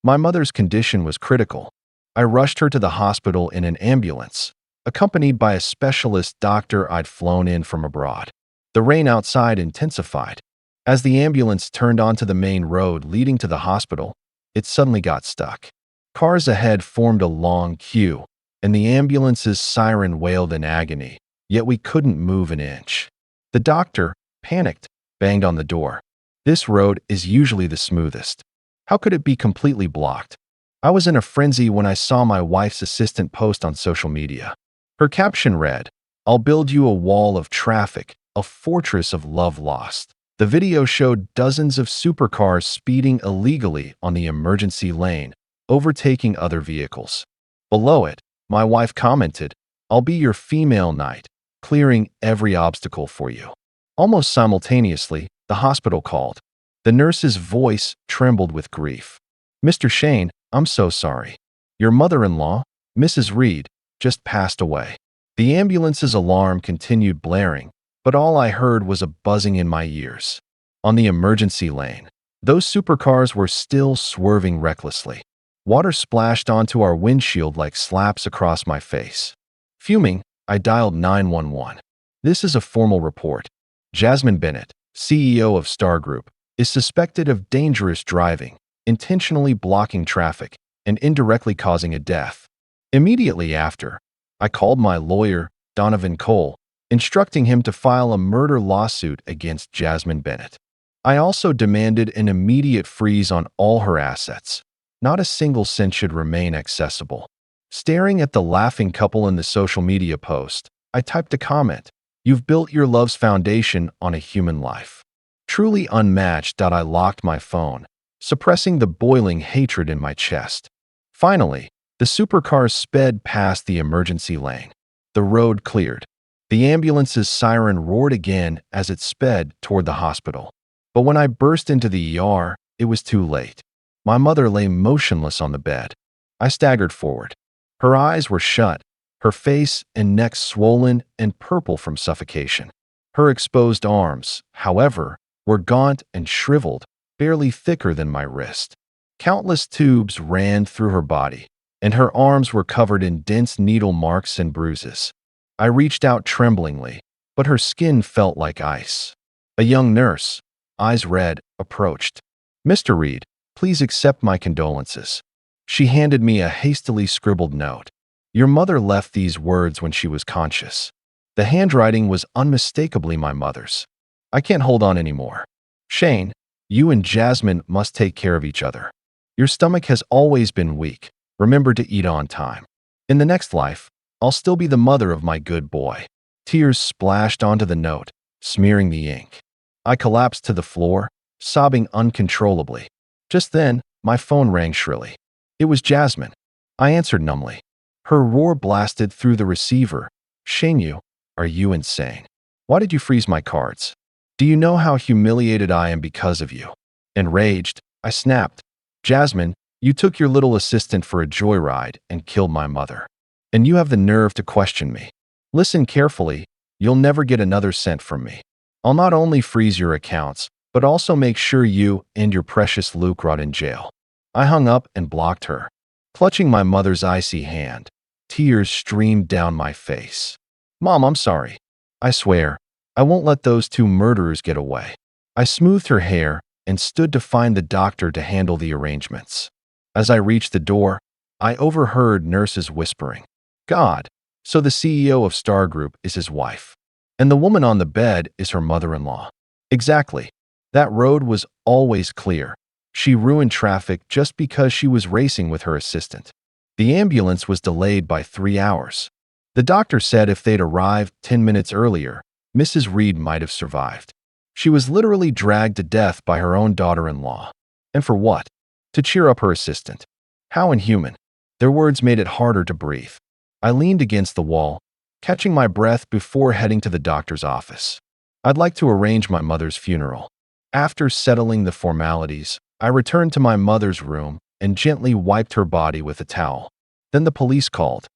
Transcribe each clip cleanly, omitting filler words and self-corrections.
My mother's condition was critical. I rushed her to the hospital in an ambulance, accompanied by a specialist doctor I'd flown in from abroad. The rain outside intensified. As the ambulance turned onto the main road leading to the hospital, it suddenly got stuck. Cars ahead formed a long queue, and the ambulance's siren wailed in agony, yet we couldn't move an inch. The doctor, panicked, banged on the door. This road is usually the smoothest. How could it be completely blocked? I was in a frenzy when I saw my wife's assistant post on social media. Her caption read, "I'll build you a wall of traffic, a fortress of love lost." The video showed dozens of supercars speeding illegally on the emergency lane, overtaking other vehicles. Below it, my wife commented, "I'll be your female knight, clearing every obstacle for you." Almost simultaneously, the hospital called. The nurse's voice trembled with grief. "Mr. Shane, I'm so sorry. Your mother-in-law, Mrs. Reed, just passed away." The ambulance's alarm continued blaring, but all I heard was a buzzing in my ears. On the emergency lane, those supercars were still swerving recklessly. Water splashed onto our windshield like slaps across my face. Fuming, I dialed 911. "This is a formal report. Jasmine Bennett, CEO of Star Group, is suspected of dangerous driving, intentionally blocking traffic, and indirectly causing a death." Immediately after, I called my lawyer, Donovan Cole, instructing him to file a murder lawsuit against Jasmine Bennett. I also demanded an immediate freeze on all her assets. Not a single cent should remain accessible. Staring at the laughing couple in the social media post, I typed a comment, "You've built your love's foundation on a human life." Truly unmatched. I locked my phone, suppressing the boiling hatred in my chest. Finally, the supercars sped past the emergency lane. The road cleared. The ambulance's siren roared again as it sped toward the hospital. But when I burst into the ER, it was too late. My mother lay motionless on the bed. I staggered forward. Her eyes were shut, her face and neck swollen and purple from suffocation. Her exposed arms, however, were gaunt and shriveled, barely thicker than my wrist. Countless tubes ran through her body, and her arms were covered in dense needle marks and bruises. I reached out tremblingly, but her skin felt like ice. A young nurse, eyes red, approached. "Mr. Reed, please accept my condolences." She handed me a hastily scribbled note. "Your mother left these words when she was conscious." The handwriting was unmistakably my mother's. "I can't hold on anymore. Shane, you and Jasmine must take care of each other. Your stomach has always been weak. Remember to eat on time. In the next life, I'll still be the mother of my good boy." Tears splashed onto the note, smearing the ink. I collapsed to the floor, sobbing uncontrollably. Just then, my phone rang shrilly. It was Jasmine. I answered numbly. Her roar blasted through the receiver. "Shane, are you insane? Why did you freeze my cards? Do you know how humiliated I am because of you?" Enraged, I snapped, "Jasmine, you took your little assistant for a joyride and killed my mother. And you have the nerve to question me. Listen carefully, you'll never get another cent from me. I'll not only freeze your accounts, but also make sure you and your precious Luke rot in jail." I hung up and blocked her. Clutching my mother's icy hand, tears streamed down my face. "Mom, I'm sorry. I swear, I won't let those two murderers get away." I smoothed her hair and stood to find the doctor to handle the arrangements. As I reached the door, I overheard nurses whispering, "God, so the CEO of Star Group is his wife. And the woman on the bed is her mother-in-law." Exactly. That road was always clear. She ruined traffic just because she was racing with her assistant. The ambulance was delayed by 3 hours. The doctor said if they'd arrived 10 minutes earlier, Mrs. Reed might have survived. She was literally dragged to death by her own daughter-in-law. And for what? To cheer up her assistant. How inhuman. Their words made it harder to breathe. I leaned against the wall, catching my breath before heading to the doctor's office. I'd like to arrange my mother's funeral. After settling the formalities, I returned to my mother's room and gently wiped her body with a towel. Then the police called.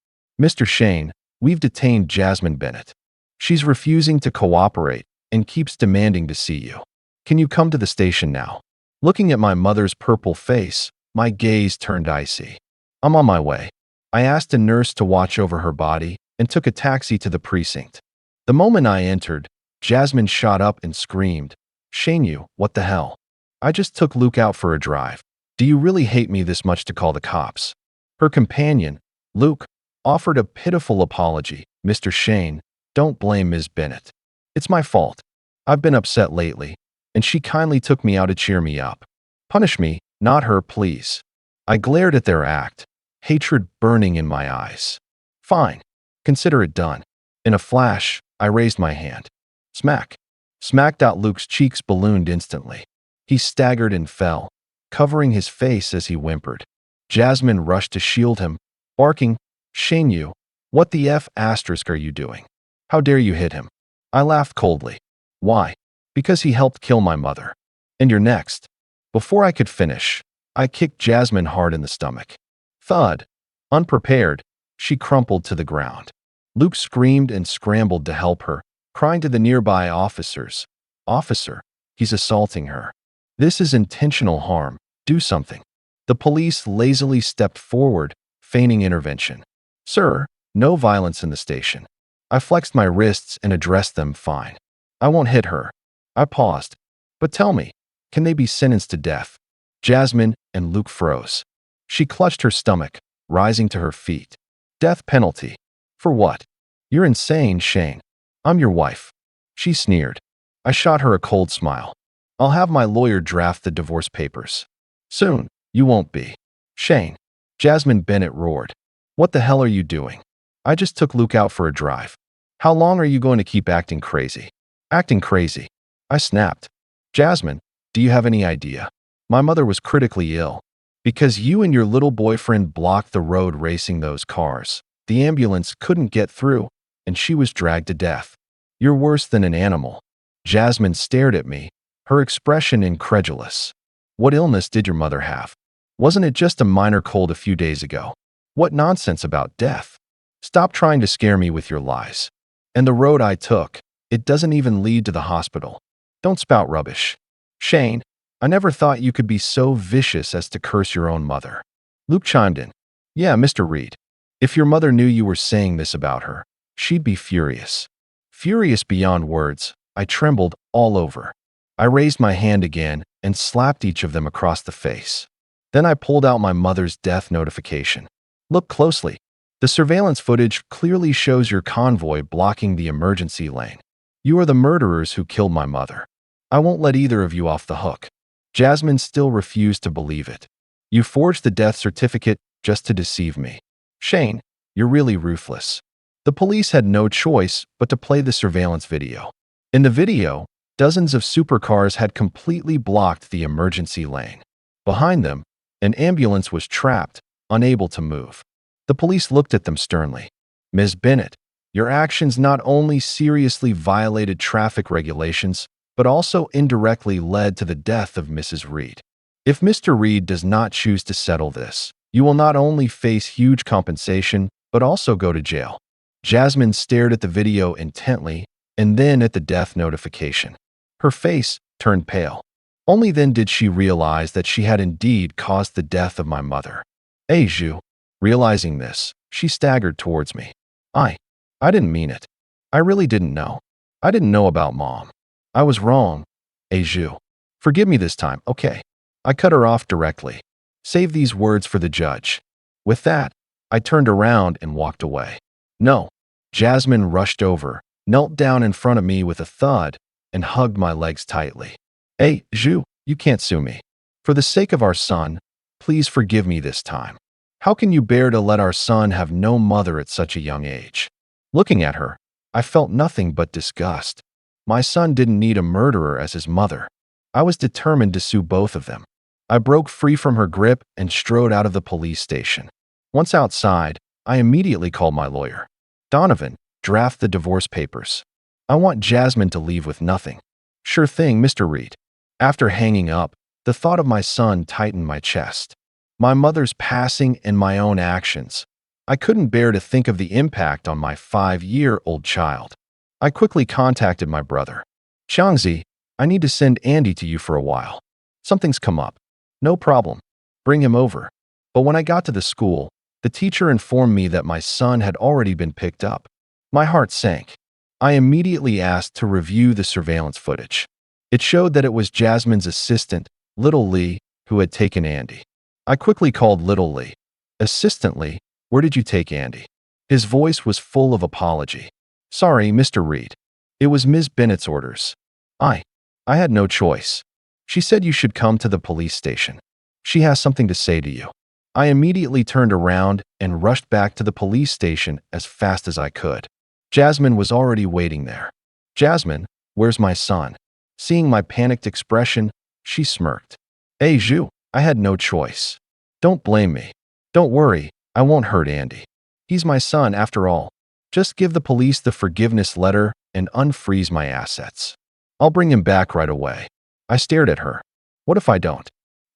"Mr. Shane, we've detained Jasmine Bennett. She's refusing to cooperate and keeps demanding to see you. Can you come to the station now?" Looking at my mother's purple face, My gaze turned icy. I'm on my way. I asked a nurse to watch over her body and took a taxi to the precinct. The moment I entered, Jasmine shot up and screamed, "Shane, you, what the hell? I just took Luke out for a drive. Do you really hate me this much to call the cops?" Her companion, Luke, offered a pitiful apology. "Mr. Shane, don't blame Ms. Bennett. It's my fault. I've been upset lately, and she kindly took me out to cheer me up. Punish me, not her, please." I glared at their act, hatred burning in my eyes. "Fine. Consider it done." In a flash, I raised my hand. Smack. Smacked out. Luke's cheeks ballooned instantly. He staggered and fell, covering his face as he whimpered. Jasmine rushed to shield him, barking, "Shane, you. What the F** are you doing? How dare you hit him?" I laughed coldly. "Why? Because he helped kill my mother. And you're next." Before I could finish, I kicked Jasmine hard in the stomach. Thud. Unprepared, she crumpled to the ground. Luke screamed and scrambled to help her, crying to the nearby officers, "Officer, he's assaulting her. This is intentional harm. Do something." The police lazily stepped forward, feigning intervention. "Sir, no violence in the station." I flexed my wrists and addressed them. "Fine. I won't hit her." I paused. "But tell me, can they be sentenced to death?" Jasmine and Luke froze. She clutched her stomach, rising to her feet. "Death penalty? For what? You're insane, Shane. I'm your wife." She sneered. I shot her a cold smile. "I'll have my lawyer draft the divorce papers." "Soon. You won't be." "Shane." Jasmine Bennett roared. "What the hell are you doing? I just took Luke out for a drive. How long are you going to keep acting crazy?" "Acting crazy?" I snapped. "Jasmine, do you have any idea? My mother was critically ill. Because you and your little boyfriend blocked the road racing those cars, the ambulance couldn't get through, and she was dragged to death. You're worse than an animal." Jasmine stared at me, her expression incredulous. "What illness did your mother have? Wasn't it just a minor cold a few days ago? What nonsense about death? Stop trying to scare me with your lies. And the road I took, it doesn't even lead to the hospital. Don't spout rubbish." "Shane, I never thought you could be so vicious as to curse your own mother." Luke chimed in. "Yeah, Mr. Reed. If your mother knew you were saying this about her, she'd be furious." Furious beyond words, I trembled all over. I raised my hand again and slapped each of them across the face. Then I pulled out my mother's death notification. "Look closely. The surveillance footage clearly shows your convoy blocking the emergency lane. You are the murderers who killed my mother. I won't let either of you off the hook." Jasmine still refused to believe it. "You forged the death certificate just to deceive me. Shane, you're really ruthless." The police had no choice but to play the surveillance video. In the video, dozens of supercars had completely blocked the emergency lane. Behind them, an ambulance was trapped, unable to move. The police looked at them sternly. "Ms. Bennett, your actions not only seriously violated traffic regulations, but also indirectly led to the death of Mrs. Reed. If Mr. Reed does not choose to settle this, you will not only face huge compensation, but also go to jail." Jasmine stared at the video intently and then at the death notification. Her face turned pale. Only then did she realize that she had indeed caused the death of my mother. "Hey, Zhu." Realizing this, she staggered towards me. I didn't mean it. I really didn't know. I didn't know about Mom. I was wrong. Hey, Zhu. Forgive me this time, okay?" I cut her off directly. "Save these words for the judge." With that, I turned around and walked away. "No." Jasmine rushed over, knelt down in front of me with a thud, and hugged my legs tightly. "Hey, Zhu, you can't sue me. For the sake of our son, please forgive me this time. How can you bear to let our son have no mother at such a young age?" Looking at her, I felt nothing but disgust. My son didn't need a murderer as his mother. I was determined to sue both of them. I broke free from her grip and strode out of the police station. Once outside, I immediately called my lawyer. "Donovan, draft the divorce papers. I want Jasmine to leave with nothing." "Sure thing, Mr. Reed." After hanging up, the thought of my son tightened my chest. My mother's passing and my own actions. I couldn't bear to think of the impact on my 5-year-old child. I quickly contacted my brother. "Xiangzi, I need to send Andy to you for a while. Something's come up." "No problem." Bring him over. But when I got to the school, the teacher informed me that my son had already been picked up. My heart sank. I immediately asked to review the surveillance footage. It showed that it was Jasmine's assistant, Little Lee, who had taken Andy. I quickly called Little Lee. Assistant Lee, where did you take Andy? His voice was full of apology. Sorry, Mr. Reed. It was Ms. Bennett's orders. I had no choice. She said you should come to the police station. She has something to say to you. I immediately turned around and rushed back to the police station as fast as I could. Jasmine was already waiting there. Jasmine, where's my son? Seeing my panicked expression, she smirked. Hey, Zhu, I had no choice. Don't blame me. Don't worry, I won't hurt Andy. He's my son after all. Just give the police the forgiveness letter and unfreeze my assets. I'll bring him back right away. I stared at her. What if I don't?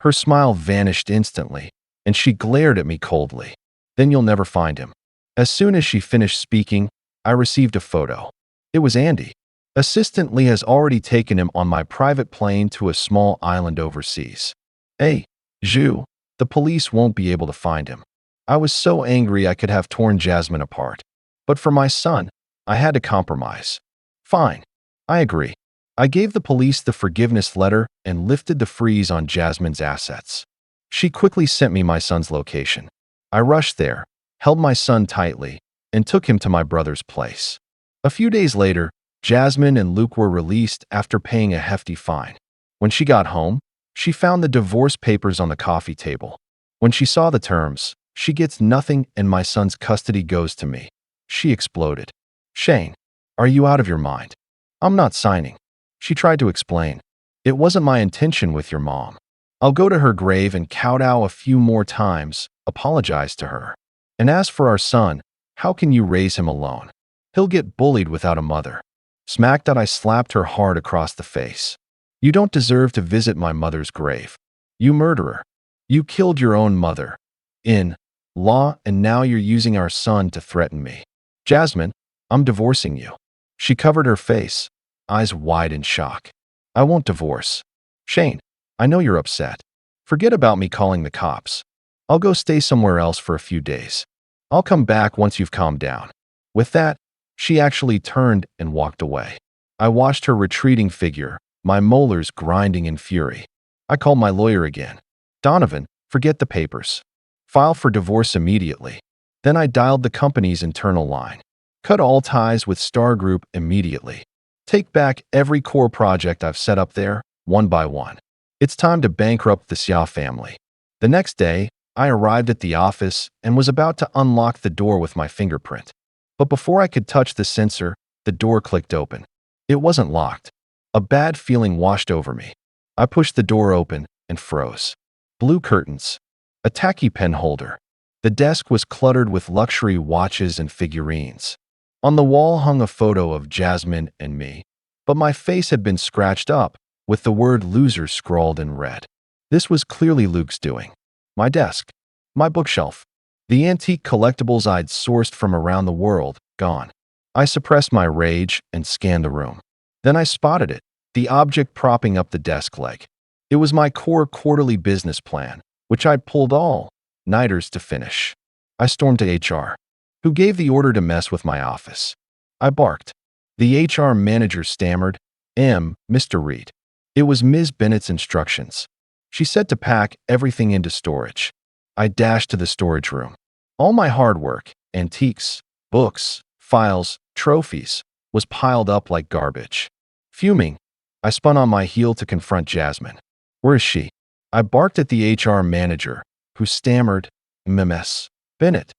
Her smile vanished instantly, and she glared at me coldly. Then you'll never find him. As soon as she finished speaking, I received a photo. It was Andy. Assistant Lee has already taken him on my private plane to a small island overseas. Hey, Zhu, the police won't be able to find him. I was so angry I could have torn Jasmine apart. But for my son, I had to compromise. Fine, I agree. I gave the police the forgiveness letter and lifted the freeze on Jasmine's assets. She quickly sent me my son's location. I rushed there, held my son tightly, and took him to my brother's place. A few days later, Jasmine and Luke were released after paying a hefty fine. When she got home, she found the divorce papers on the coffee table. When she saw the terms, she gets nothing and my son's custody goes to me. She exploded. Shane, are you out of your mind? I'm not signing. She tried to explain. It wasn't my intention with your mom. I'll go to her grave and kowtow a few more times, apologize to her. And as for our son, how can you raise him alone? He'll get bullied without a mother. Smacked out, I slapped her hard across the face. You don't deserve to visit my mother's grave. You murderer. You killed your own mother. In law, and now you're using our son to threaten me. Jasmine, I'm divorcing you. She covered her face, eyes wide in shock. I won't divorce. Shane, I know you're upset. Forget about me calling the cops. I'll go stay somewhere else for a few days. I'll come back once you've calmed down. With that, she actually turned and walked away. I watched her retreating figure, my molars grinding in fury. I called my lawyer again. Donovan, forget the papers. File for divorce immediately. Then I dialed the company's internal line. Cut all ties with Star Group immediately. Take back every core project I've set up there, one by one. It's time to bankrupt the Xia family. The next day, I arrived at the office and was about to unlock the door with my fingerprint. But before I could touch the sensor, the door clicked open. It wasn't locked. A bad feeling washed over me. I pushed the door open and froze. Blue curtains. A tacky pen holder. The desk was cluttered with luxury watches and figurines. On the wall hung a photo of Jasmine and me, but my face had been scratched up with the word loser scrawled in red. This was clearly Luke's doing. My desk. My bookshelf. The antique collectibles I'd sourced from around the world, gone. I suppressed my rage and scanned the room. Then I spotted it, the object propping up the desk leg. It was my core quarterly business plan, which I'd pulled all-nighters to finish. I stormed to HR, who gave the order to mess with my office. I barked. The HR manager stammered, Mr. Reed. It was Ms. Bennett's instructions. She said to pack everything into storage. I dashed to the storage room. All my hard work, antiques, books, files, trophies, was piled up like garbage. Fuming, I spun on my heel to confront Jasmine. Where is she? I barked at the HR manager, who stammered, Ms. Bennett.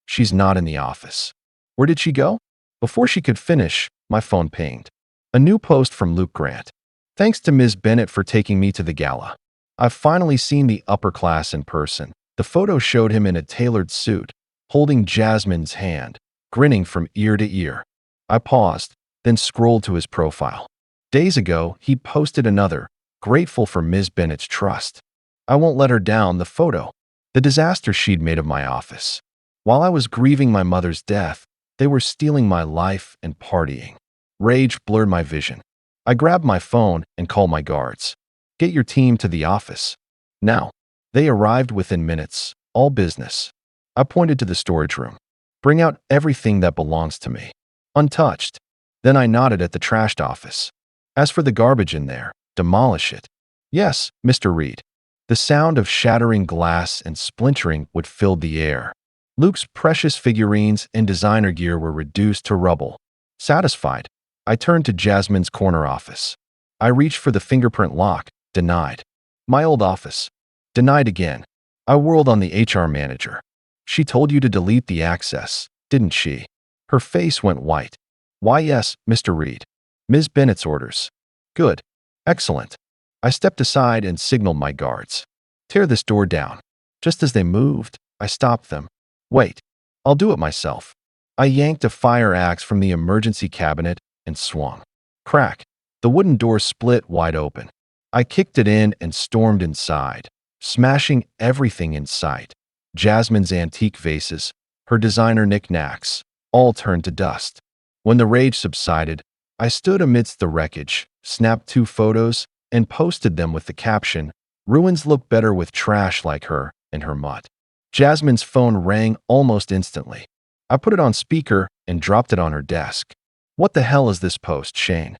She's not in the office. Where did she go? Before she could finish, my phone pinged. A new post from Luke Grant. Thanks to Ms. Bennett for taking me to the gala. I've finally seen the upper class in person. The photo showed him in a tailored suit, holding Jasmine's hand, grinning from ear to ear. I paused, then scrolled to his profile. Days ago, he posted another, grateful for Ms. Bennett's trust. I won't let her down, the photo. The disaster she'd made of my office. While I was grieving my mother's death, they were stealing my life and partying. Rage blurred my vision. I grabbed my phone and called my guards. Get your team to the office. Now. They arrived within minutes, all business. I pointed to the storage room. Bring out everything that belongs to me. Untouched. Then I nodded at the trashed office. As for the garbage in there, demolish it. Yes, Mr. Reed. The sound of shattering glass and splintering would fill the air. Luke's precious figurines and designer gear were reduced to rubble. Satisfied, I turned to Jasmine's corner office. I reached for the fingerprint lock, denied. My old office. Denied again. I whirled on the HR manager. She told you to delete the access, didn't she? Her face went white. Why, yes, Mr. Reed. Ms. Bennett's orders. Good. Excellent. I stepped aside and signaled my guards. Tear this door down. Just as they moved, I stopped them. Wait. I'll do it myself. I yanked a fire axe from the emergency cabinet and swung. Crack. The wooden door split wide open. I kicked it in and stormed inside, smashing everything in sight. Jasmine's antique vases, her designer knickknacks, all turned to dust. When the rage subsided, I stood amidst the wreckage, snapped 2 photos, and posted them with the caption, "Ruins look better with trash like her and her mutt." Jasmine's phone rang almost instantly. I put it on speaker and dropped it on her desk. What the hell is this post, Shane?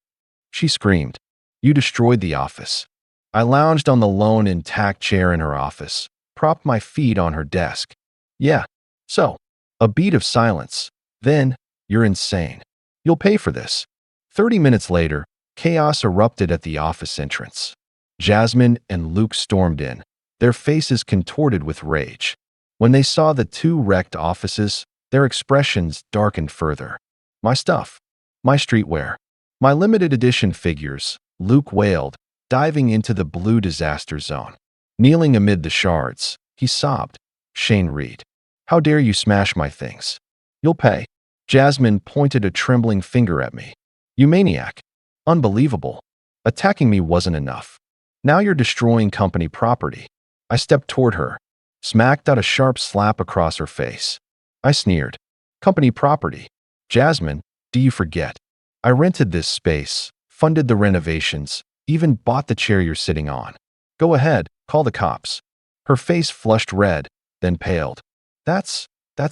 She screamed. You destroyed the office. I lounged on the lone intact chair in her office, propped my feet on her desk. Yeah, so. A beat of silence. Then, you're insane. You'll pay for this. 30 minutes later, chaos erupted at the office entrance. Jasmine and Luke stormed in, their faces contorted with rage. When they saw the 2 wrecked offices, their expressions darkened further. My stuff. My streetwear. My limited edition figures, Luke wailed, diving into the blue disaster zone. Kneeling amid the shards, he sobbed. Shane Reed. How dare you smash my things? You'll pay. Jasmine pointed a trembling finger at me. You maniac. Unbelievable. Attacking me wasn't enough. Now you're destroying company property. I stepped toward her, smacked out a sharp slap across her face. I sneered. Company property. Jasmine, do you forget? I rented this space, funded the renovations, even bought the chair you're sitting on. Go ahead, call the cops. Her face flushed red, then paled. That's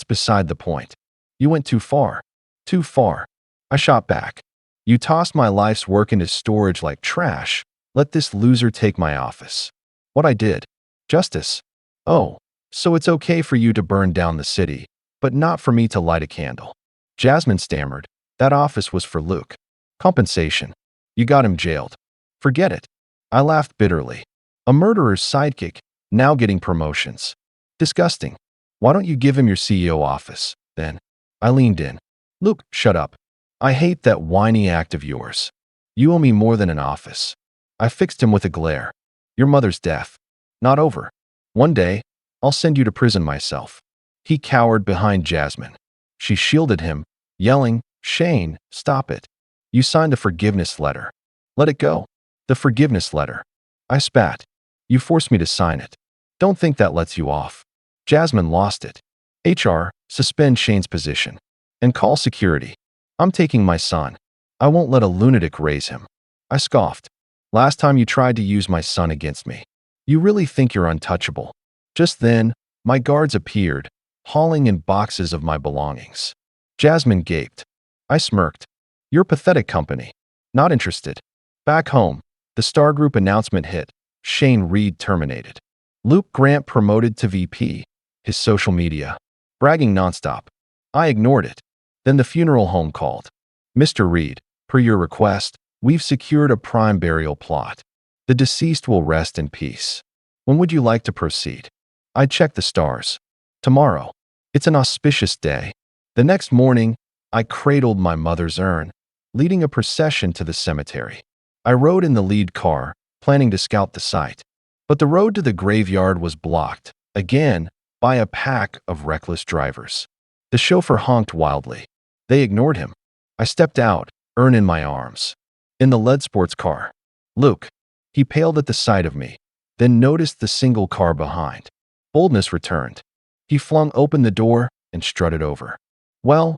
beside the point. You went too far. Too far. I shot back. You tossed my life's work into storage like trash. Let this loser take my office. What I did. Justice. Oh, so it's okay for you to burn down the city, but not for me to light a candle. Jasmine stammered. That office was for Luke. Compensation. You got him jailed. Forget it. I laughed bitterly. A murderer's sidekick, now getting promotions. Disgusting. Why don't you give him your CEO office, then? I leaned in. Luke, shut up. I hate that whiny act of yours. You owe me more than an office. I fixed him with a glare. Your mother's death. Not over. One day, I'll send you to prison myself. He cowered behind Jasmine. She shielded him, yelling, Shane, stop it. You signed the forgiveness letter. Let it go. The forgiveness letter. I spat. You forced me to sign it. Don't think that lets you off. Jasmine lost it. HR, suspend Shane's position. And call security. I'm taking my son. I won't let a lunatic raise him. I scoffed. Last time you tried to use my son against me. You really think you're untouchable. Just then, my guards appeared, hauling in boxes of my belongings. Jasmine gaped. I smirked. You're pathetic company. Not interested. Back home, the Star Group announcement hit. Shane Reed terminated. Luke Grant promoted to VP. His social media. Bragging nonstop. I ignored it. Then the funeral home called. Mr. Reed, per your request, we've secured a prime burial plot. The deceased will rest in peace. When would you like to proceed? I checked the stars. Tomorrow. It's an auspicious day. The next morning, I cradled my mother's urn, leading a procession to the cemetery. I rode in the lead car, planning to scout the site. But the road to the graveyard was blocked, again, by a pack of reckless drivers. The chauffeur honked wildly. They ignored him. I stepped out, urn in my arms. In the lead sports car. Luke. He paled at the sight of me, then noticed the single car behind. Boldness returned. He flung open the door and strutted over. Well,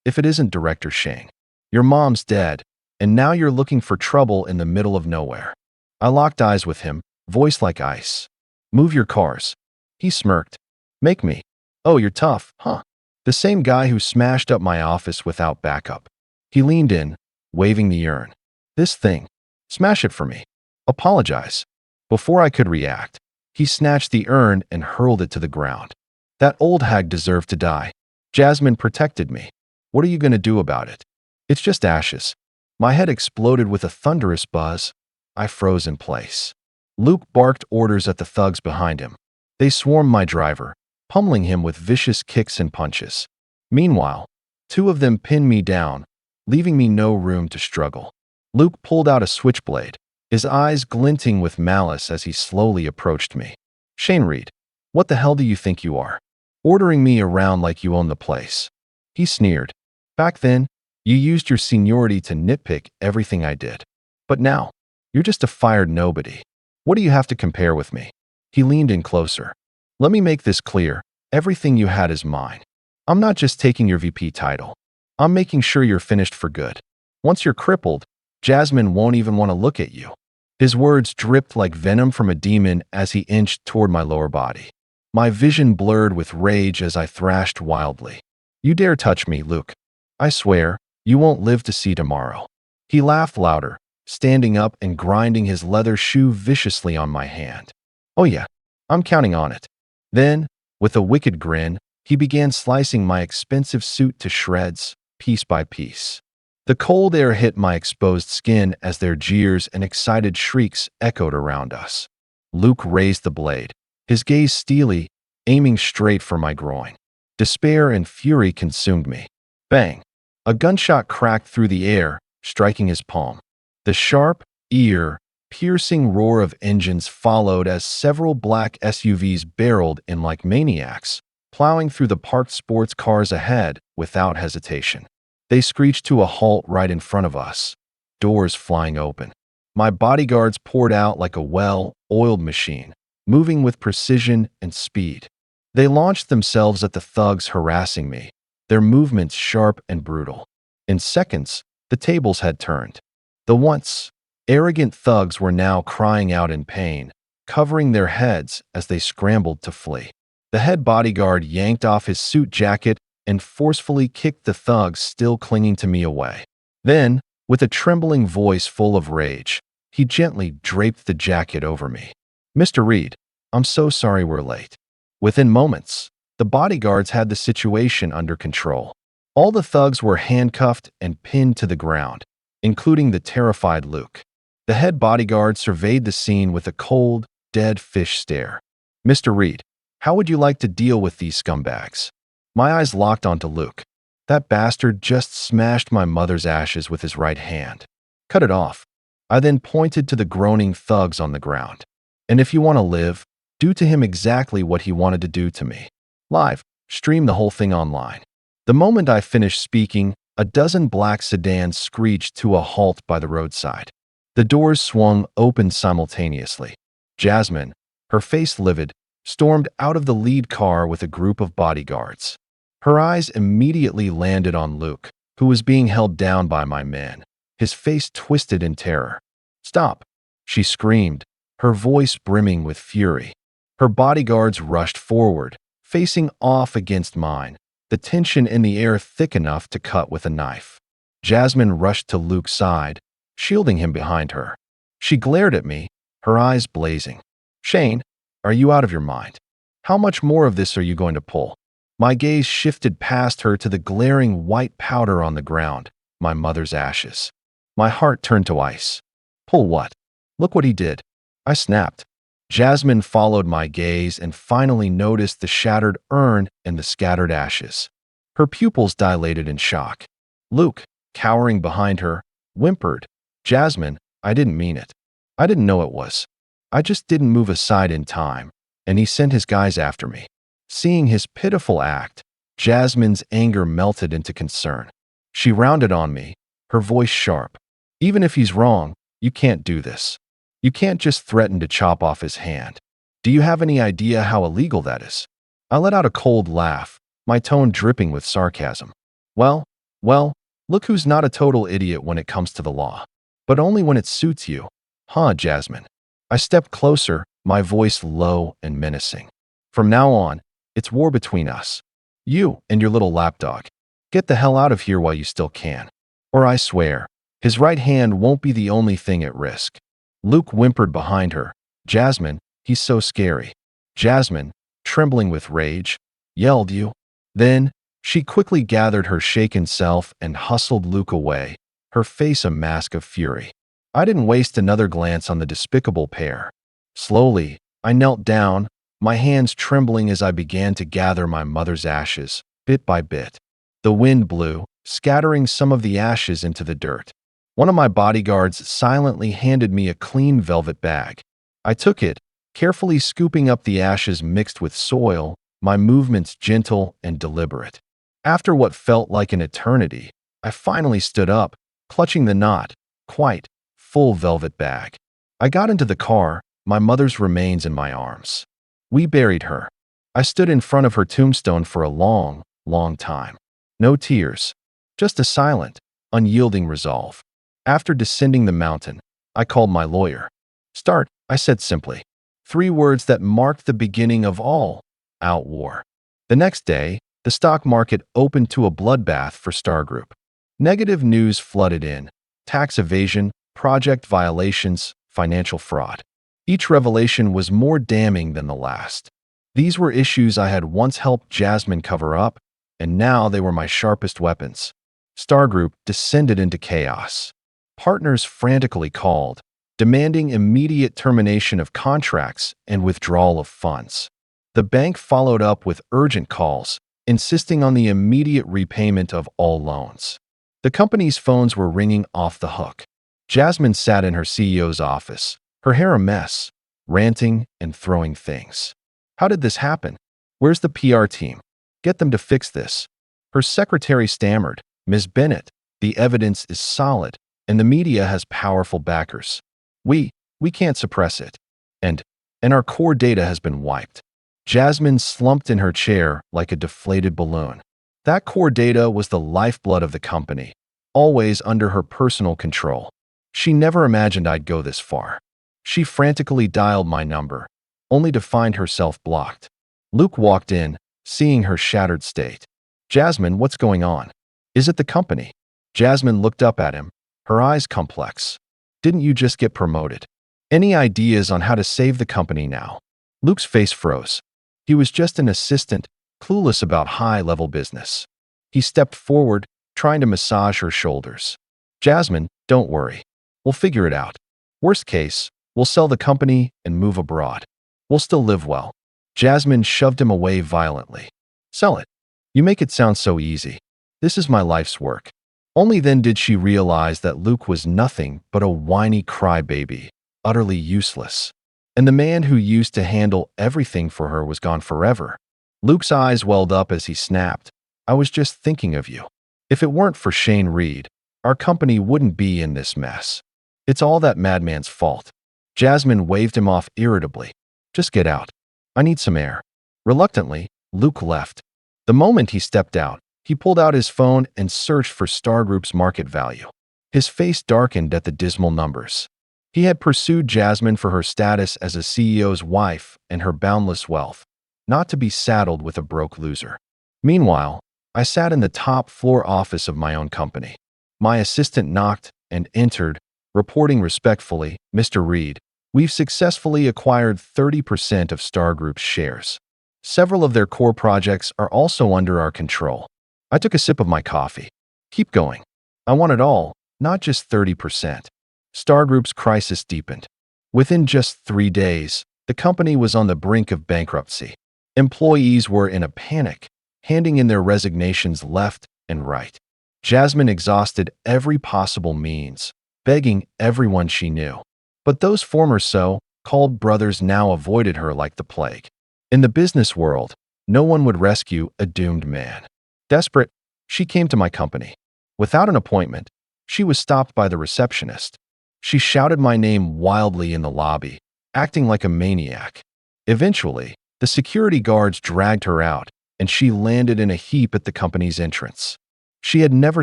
if it isn't Director Shane. Your mom's dead, and now you're looking for trouble in the middle of nowhere. I locked eyes with him, voice like ice. Move your cars. He smirked. Make me. Oh, you're tough, huh? The same guy who smashed up my office without backup. He leaned in, waving the urn. This thing. Smash it for me. Apologize. Before I could react, he snatched the urn and hurled it to the ground. That old hag deserved to die. Jasmine protected me. What are you going to do about it? It's just ashes. My head exploded with a thunderous buzz. I froze in place. Luke barked orders at the thugs behind him. They swarmed my driver, pummeling him with vicious kicks and punches. Meanwhile, two of them pinned me down, leaving me no room to struggle. Luke pulled out a switchblade, his eyes glinting with malice as he slowly approached me. Shane Reed, what the hell do you think you are? Ordering me around like you own the place. He sneered. Back then, you used your seniority to nitpick everything I did. But now, you're just a fired nobody. What do you have to compare with me? He leaned in closer. Let me make this clear. Everything you had is mine. I'm not just taking your VP title. I'm making sure you're finished for good. Once you're crippled, Jasmine won't even want to look at you. His words dripped like venom from a demon as he inched toward my lower body. My vision blurred with rage as I thrashed wildly. You dare touch me, Luke. I swear, you won't live to see tomorrow. He laughed louder, standing up and grinding his leather shoe viciously on my hand. Oh yeah, I'm counting on it. Then, with a wicked grin, he began slicing my expensive suit to shreds, piece by piece. The cold air hit my exposed skin as their jeers and excited shrieks echoed around us. Luke raised the blade, his gaze steely, aiming straight for my groin. Despair and fury consumed me. Bang! A gunshot cracked through the air, striking his palm. The sharp, ear-piercing roar of engines followed as several black SUVs barreled in like maniacs, plowing through the parked sports cars ahead without hesitation. They screeched to a halt right in front of us, doors flying open. My bodyguards poured out like a well-oiled machine, moving with precision and speed. They launched themselves at the thugs harassing me, their movements sharp and brutal. In seconds, the tables had turned. The once arrogant thugs were now crying out in pain, covering their heads as they scrambled to flee. The head bodyguard yanked off his suit jacket and forcefully kicked the thugs still clinging to me away. Then, with a trembling voice full of rage, he gently draped the jacket over me. Mr. Reed, I'm so sorry we're late. Within moments, the bodyguards had the situation under control. All the thugs were handcuffed and pinned to the ground, including the terrified Luke. The head bodyguard surveyed the scene with a cold, dead fish stare. Mr. Reed, how would you like to deal with these scumbags? My eyes locked onto Luke. That bastard just smashed my mother's ashes with his right hand. Cut it off. I then pointed to the groaning thugs on the ground. And if you want to live, do to him exactly what he wanted to do to me. Live, stream the whole thing online. The moment I finished speaking, a dozen black sedans screeched to a halt by the roadside. The doors swung open simultaneously. Jasmine, her face livid, stormed out of the lead car with a group of bodyguards. Her eyes immediately landed on Luke, who was being held down by my men, his face twisted in terror. Stop, she screamed, her voice brimming with fury. Her bodyguards rushed forward, facing off against mine, the tension in the air thick enough to cut with a knife. Jasmine rushed to Luke's side, shielding him behind her. She glared at me, her eyes blazing. Shane, are you out of your mind? How much more of this are you going to pull? My gaze shifted past her to the glaring white powder on the ground, my mother's ashes. My heart turned to ice. Pull what? Look what he did. I snapped. Jasmine followed my gaze and finally noticed the shattered urn and the scattered ashes. Her pupils dilated in shock. Luke, cowering behind her, whimpered, Jasmine, I didn't mean it. I didn't know it was. I just didn't move aside in time, and he sent his guys after me. Seeing his pitiful act, Jasmine's anger melted into concern. She rounded on me, her voice sharp. Even if he's wrong, you can't do this. You can't just threaten to chop off his hand. Do you have any idea how illegal that is? I let out a cold laugh, my tone dripping with sarcasm. Well, look who's not a total idiot when it comes to the law. But only when it suits you. Huh, Jasmine? I stepped closer, my voice low and menacing. "From now on, it's war between us. You and your little lapdog. Get the hell out of here while you still can. Or I swear, his right hand won't be the only thing at risk." Luke whimpered behind her. "Jasmine, he's so scary." Jasmine, trembling with rage, yelled, "You." Then, she quickly gathered her shaken self and hustled Luke away, her face a mask of fury. I didn't waste another glance on the despicable pair. Slowly, I knelt down, my hands trembling as I began to gather my mother's ashes, bit by bit. The wind blew, scattering some of the ashes into the dirt. One of my bodyguards silently handed me a clean velvet bag. I took it, carefully scooping up the ashes mixed with soil, my movements gentle and deliberate. After what felt like an eternity, I finally stood up, clutching the not quite full velvet bag. I got into the car, my mother's remains in my arms. We buried her. I stood in front of her tombstone for a long, long time. No tears, just a silent, unyielding resolve. After descending the mountain, I called my lawyer. "Start," I said simply. 3 words that marked the beginning of all out war. The next day, the stock market opened to a bloodbath for Star Group. Negative news flooded in: tax evasion, project violations, financial fraud. Each revelation was more damning than the last. These were issues I had once helped Jasmine cover up, and now they were my sharpest weapons. Star Group descended into chaos. Partners frantically called, demanding immediate termination of contracts and withdrawal of funds. The bank followed up with urgent calls, insisting on the immediate repayment of all loans. The company's phones were ringing off the hook. Jasmine sat in her CEO's office, her hair a mess, ranting and throwing things. "How did this happen? Where's the PR team? Get them to fix this." Her secretary stammered, "Ms. Bennett, the evidence is solid, and the media has powerful backers. We can't suppress it. And our core data has been wiped." Jasmine slumped in her chair like a deflated balloon. That core data was the lifeblood of the company, always under her personal control. She never imagined I'd go this far. She frantically dialed my number, only to find herself blocked. Luke walked in, seeing her shattered state. "Jasmine, what's going on? Is it the company?" Jasmine looked up at him, her eyes complex. "Didn't you just get promoted? Any ideas on how to save the company now?" Luke's face froze. He was just an assistant, clueless about high-level business. He stepped forward, trying to massage her shoulders. "Jasmine, don't worry. We'll figure it out. Worst case, we'll sell the company and move abroad. We'll still live well." Jasmine shoved him away violently. "Sell it. You make it sound so easy. This is my life's work." Only then did she realize that Luke was nothing but a whiny crybaby, utterly useless. And the man who used to handle everything for her was gone forever. Luke's eyes welled up as he snapped, "I was just thinking of you. If it weren't for Shane Reed, our company wouldn't be in this mess. It's all that madman's fault." Jasmine waved him off irritably. "Just get out. I need some air." Reluctantly, Luke left. The moment he stepped out, he pulled out his phone and searched for Star Group's market value. His face darkened at the dismal numbers. He had pursued Jasmine for her status as a CEO's wife and her boundless wealth, not to be saddled with a broke loser. Meanwhile, I sat in the top floor office of my own company. My assistant knocked and entered, reporting respectfully, "Mr. Reed, we've successfully acquired 30% of Star Group's shares. Several of their core projects are also under our control." I took a sip of my coffee. "Keep going. I want it all, not just 30%. Star Group's crisis deepened. Within just 3 days, the company was on the brink of bankruptcy. Employees were in a panic, handing in their resignations left and right. Jasmine exhausted every possible means, begging everyone she knew. But those former so-called brothers now avoided her like the plague. In the business world, no one would rescue a doomed man. Desperate, she came to my company. Without an appointment, she was stopped by the receptionist. She shouted my name wildly in the lobby, acting like a maniac. Eventually, the security guards dragged her out, and she landed in a heap at the company's entrance. She had never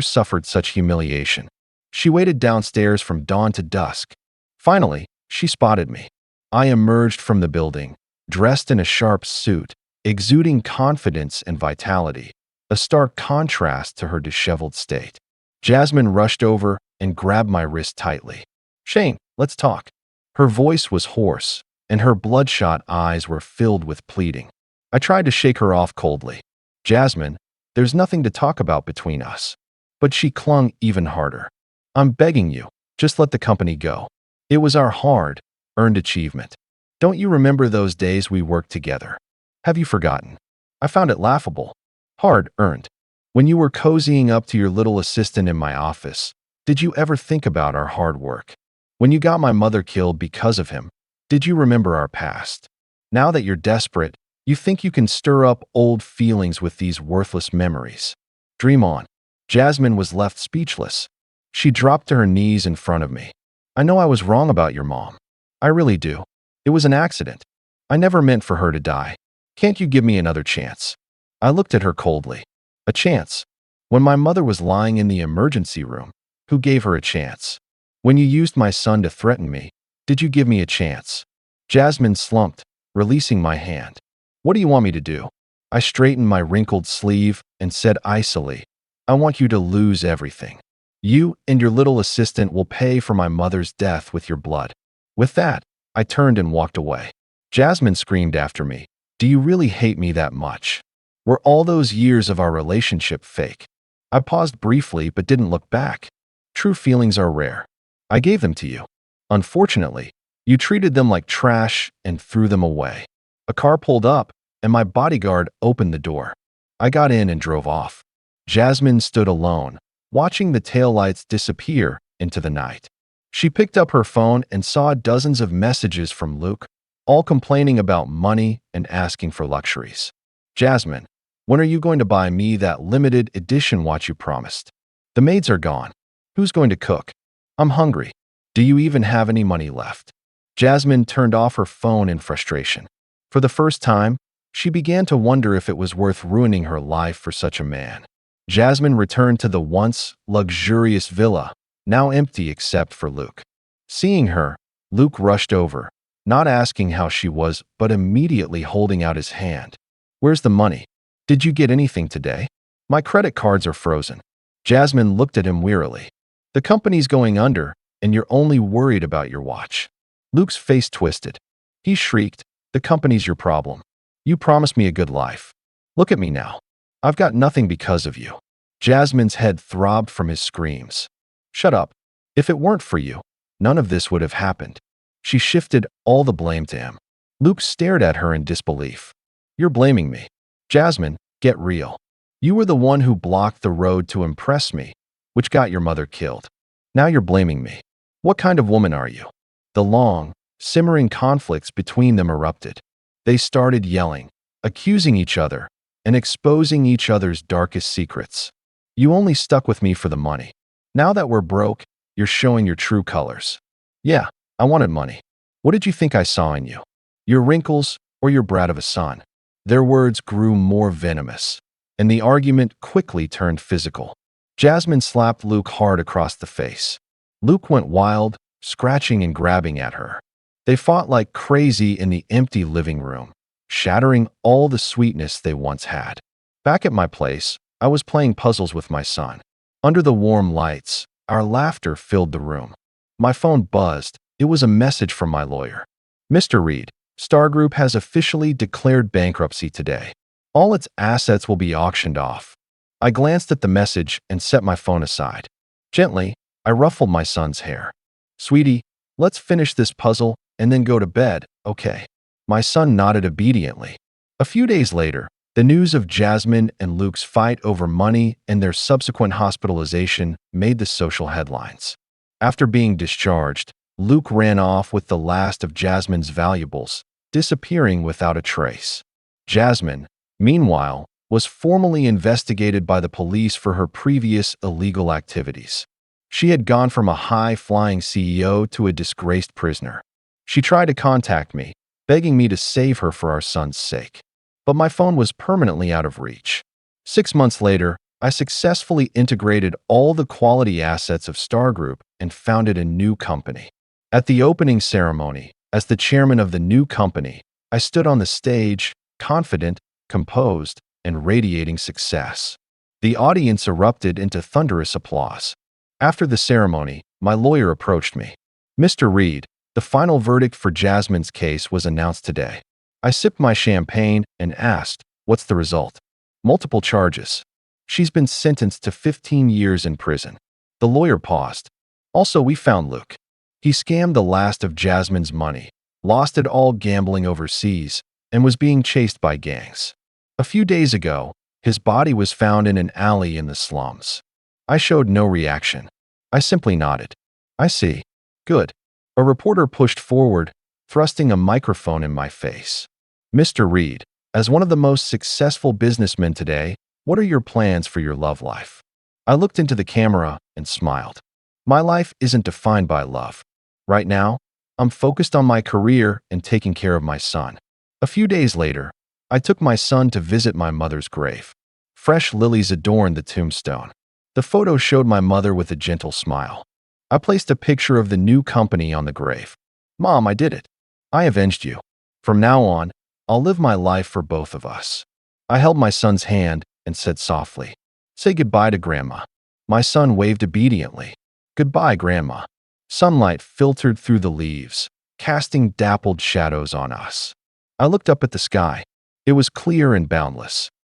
suffered such humiliation. She waited downstairs from dawn to dusk. Finally, she spotted me. I emerged from the building, dressed in a sharp suit, exuding confidence and vitality, a stark contrast to her disheveled state. Jasmine rushed over and grabbed my wrist tightly. "Shane, let's talk." Her voice was hoarse, and her bloodshot eyes were filled with pleading. I tried to shake her off coldly. "Jasmine, there's nothing to talk about between us." But she clung even harder. "I'm begging you, just let the company go. It was our hard-earned achievement. Don't you remember those days we worked together? Have you forgotten?" I found it laughable. Hard-earned. When you were cozying up to your little assistant in my office, did you ever think about our hard work? When you got my mother killed because of him, did you remember our past? Now that you're desperate, you think you can stir up old feelings with these worthless memories. Dream on. Jasmine was left speechless. She dropped to her knees in front of me. "I know I was wrong about your mom. I really do. It was an accident. I never meant for her to die. Can't you give me another chance?" I looked at her coldly. "A chance? When my mother was lying in the emergency room, who gave her a chance? When you used my son to threaten me, did you give me a chance?" Jasmine slumped, releasing my hand. "What do you want me to do?" I straightened my wrinkled sleeve and said icily, "I want you to lose everything. You and your little assistant will pay for my mother's death with your blood." With that, I turned and walked away. Jasmine screamed after me, "Do you really hate me that much? Were all those years of our relationship fake?" I paused briefly but didn't look back. True feelings are rare. I gave them to you. Unfortunately, you treated them like trash and threw them away. A car pulled up, and my bodyguard opened the door. I got in and drove off. Jasmine stood alone, watching the taillights disappear into the night. She picked up her phone and saw dozens of messages from Luke, all complaining about money and asking for luxuries. "Jasmine, when are you going to buy me that limited edition watch you promised? The maids are gone. Who's going to cook? I'm hungry. Do you even have any money left?" Jasmine turned off her phone in frustration. For the first time, she began to wonder if it was worth ruining her life for such a man. Jasmine returned to the once luxurious villa, now empty except for Luke. Seeing her, Luke rushed over, not asking how she was, but immediately holding out his hand. "Where's the money? Did you get anything today? My credit cards are frozen." Jasmine looked at him wearily. "The company's going under, and you're only worried about your watch." Luke's face twisted. He shrieked, "The company's your problem. You promised me a good life. Look at me now. I've got nothing because of you." Jasmine's head throbbed from his screams. "Shut up. If it weren't for you, none of this would have happened." She shifted all the blame to him. Luke stared at her in disbelief. "You're blaming me. Jasmine, get real. You were the one who blocked the road to impress me, which got your mother killed. Now you're blaming me. What kind of woman are you?" The long, simmering conflicts between them erupted. They started yelling, accusing each other, and exposing each other's darkest secrets. "You only stuck with me for the money. Now that we're broke, you're showing your true colors." "Yeah, I wanted money. What did you think I saw in you? Your wrinkles or your brat of a son?" Their words grew more venomous, and the argument quickly turned physical. Jasmine slapped Luke hard across the face. Luke went wild, scratching and grabbing at her. They fought like crazy in the empty living room, shattering all the sweetness they once had. Back at my place, I was playing puzzles with my son. Under the warm lights, our laughter filled the room. My phone buzzed. It was a message from my lawyer. "Mr. Reed, Star Group has officially declared bankruptcy today. All its assets will be auctioned off." I glanced at the message and set my phone aside. Gently, I ruffled my son's hair. "Sweetie, let's finish this puzzle and then go to bed, okay?" My son nodded obediently. A few days later, the news of Jasmine and Luke's fight over money and their subsequent hospitalization made the social headlines. After being discharged, Luke ran off with the last of Jasmine's valuables, disappearing without a trace. Jasmine, meanwhile, was formally investigated by the police for her previous illegal activities. She had gone from a high-flying CEO to a disgraced prisoner. She tried to contact me, begging me to save her for our son's sake. But my phone was permanently out of reach. 6 months later, I successfully integrated all the quality assets of Star Group and founded a new company. At the opening ceremony, As the chairman of the new company, I stood on the stage, confident, composed, and radiating success. The audience erupted into thunderous applause. After the ceremony, my lawyer approached me. "Mr. Reed, the final verdict for Jasmine's case was announced today." I sipped my champagne and asked, "What's the result?" "Multiple charges. She's been sentenced to 15 years in prison." The lawyer paused. "Also, we found Luke. He scammed the last of Jasmine's money, lost it all gambling overseas, and was being chased by gangs. A few days ago, his body was found in an alley in the slums." I showed no reaction. I simply nodded. "I see. Good." A reporter pushed forward, thrusting a microphone in my face. "Mr. Reed, as one of the most successful businessmen today, what are your plans for your love life?" I looked into the camera and smiled. "My life isn't defined by love. Right now, I'm focused on my career and taking care of my son." A few days later, I took my son to visit my mother's grave. Fresh lilies adorned the tombstone. The photo showed my mother with a gentle smile. I placed a picture of the new company on the grave. "Mom, I did it. I avenged you. From now on, I'll live my life for both of us." I held my son's hand and said softly, "Say goodbye to Grandma." My son waved obediently. "Goodbye, Grandma." Sunlight filtered through the leaves, casting dappled shadows on us. I looked up at the sky. It was clear and boundless.